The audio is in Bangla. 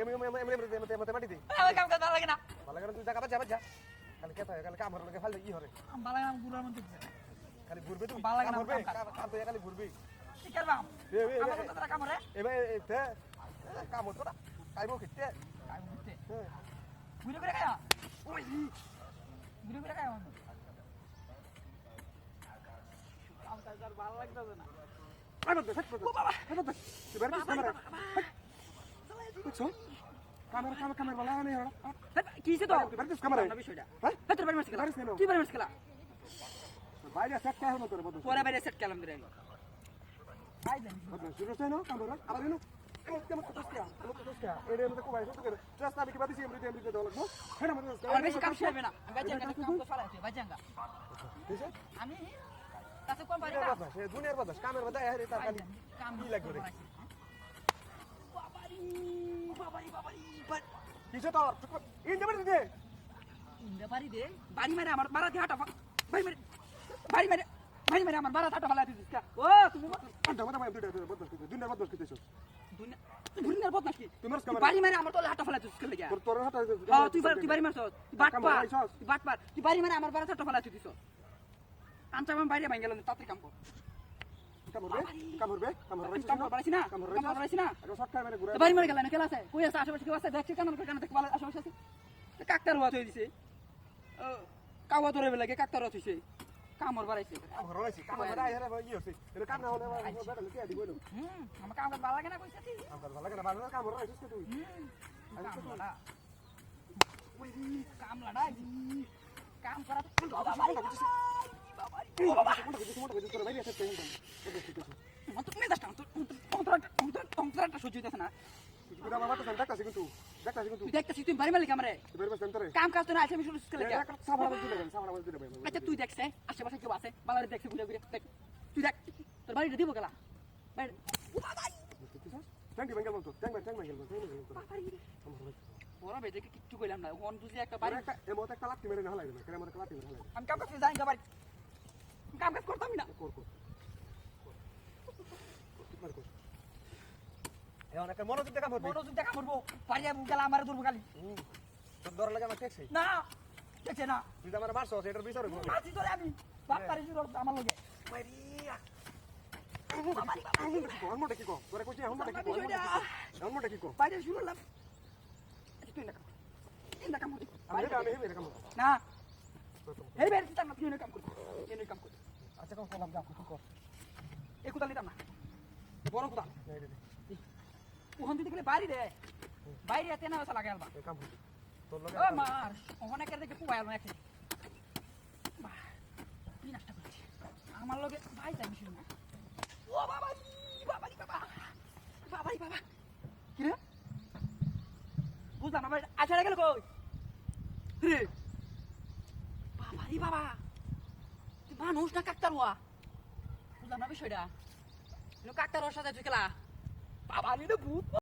এমনি মাটি দে আমার কাম করতে ভালো লাগে না ভালো করে তুই জায়গা বাজা খালি কেতা খালি কাম হরে ফাল ই হরে ভালো লাগে না গুড়ার মধ্যে খালি ঘুরবে তুই ভালো লাগে না কাম তো খালি ঘুরবি কি করবাম আমার করতে তারা কাম রে এবে তে কাম হতো না কাইবো খেতে কাম করতে ঘুরে ঘুরে খায়া ওই ঘুরে ঘুরে খায়া কাম কাজ আর ভালো লাগতেছে না আই বন্ধ ফট ও বাবা ফট এবার কি ক্যামেরা বুঝছো ক্যামেরা বলা নেই হড়া কিসে তো এবার কি ক্যামেরা না বিষয়টা হ্যাঁ তোর বাড়ি মাসকেলা তুই বাড়ি মাসকেলা বাইরে সেট করা হলো তোর বন্ধ পরে বাইরে সেট কালাম দিরে আই জানি বন্ধ শুরু হইছে না ক্যামেরা আবার এনো কেমন তো এর মধ্যে কোবাই তো করে জাস্ট আমি কি বাদিছি এমনি দাও লাগবো হ্যাঁ আমাদের আমার বেশি কাম শেয়াবে না আমি বাজাঙ্গা কাম তো ফালাইতে বাজাঙ্গা ঠিক আছে আমি তাতে কোন বাড়ি দুনিয়ার বাতাস দুনিয়ার বাতাস কামের বাতাস এর তার খালি কাম কি লাগবে রে বাবারি বাবারি কিছু তো ইন যাবে দিতে ইন্দা বাড়ি দে বাড়ি মেরে আমার বাড়া হাঁটা বাড়ি মেরে আমার বাড়া হাঁটা ফালাই দিছিস ও তুমি আন্টা মাথা দুইটা বদল করতে দুনিয়ার বদল করতেছ দুনিয়ার বদমাশ কি তুমি বাড়ি মেরে আমার তোলে হাঁটা ফালাই দিছিস কে লাগা তোর হাতে হ্যাঁ তুই বাড়ি মারছ তুই বাটপার তুই বাড়ি মেরে আমার বাড়া হাঁটা ফালাই দিছিস আনটা আমি বাইরে ভাঙ গেলাম তাতে কাম কর কাম করবে কাম পারিস না আগে শর্ট কামেরে ঘুরে বাড়ি মেরে গেলাম কেলা আছে কই আছে আশেপাশে কেউ আছে দেখছিস কেন দেখতে ভালো আশেপাশে আছে কাকতার হওয়া হয়ে দিছে কাওয়া ধরে লাগে কাকতার হওয়া হইছে কামর বাড়াইছে কাম হরাইছি কাম হরাই হরে ই হইছে এর কাম না হলে বেটা কি আদি কইলো আমার কাম ভালো লাগে না কইছিস কাম ভালো লাগে না ভালো কাম হরাইছিস তুই কাম লড়াই কাম করা তুমি দশটা অন্তরটা সহ্য হইতেছে না তুই দেখতেছিস তুই বাড়ি মালিক আমারে কাম কাজ তো না আছে আমি শুরু করে আচ্ছা তুই দেখছে আশেপাশে কেউ আছে বালারে দেখছে ঘুরে ঘুরে দেখ তুই দেখ তোর বাড়িটা দিব গেলা বাড়ি বড় বেজে কিচ্ছু কইলাম না ওন বুঝি একটা বাড়ি একটা লাঠি মেরে না হলাই না কেন একটা লাঠি মেরে হলাই আমি কাম করতে যাই বাড়ি কাম কাজ করতাম না এখন একটা মনোযোগ দেখা করবি মনোযোগ দেখা করবো পারিয়া গেলা আমারে ধরবো খালি তোর ডর লাগে আমার টেকছে না দেখছে না তুই তো আমার মারছস এটার বিচার হইব মাছি ধরে আমি বাপ পারি আমার লগে হনমোটা কি কো তোরে কইছি হনমোটা কি কো বাইরে শুরু করলাম তুই না কাম করি আমি হেবে কাম না এই বের চিন্তা না তুই কাম কর এই কাম কর আচ্ছা কাম করলাম যা কি কর এই কোদাল নিতাম না বড় কোদাল এই দে ওখান থেকে বাড়ি রে বাইরে এতে না ওসা লাগে আলবা এই কাম তোর লগে ও মার ওখানে কেটে দেখে কুবাই আলবা একই কি নষ্ট করছি আমার লগে ভাই যাবি শুন না ও বাবা কি রে বুঝলাম না ভাই আছাড়া গেল কই রে বাবা তুই মানুষ না কাকতার হওয়া বুঝলাম না বিষয়টা কাকতার ওর সাথে তুই খেলা বাবা রে ভূত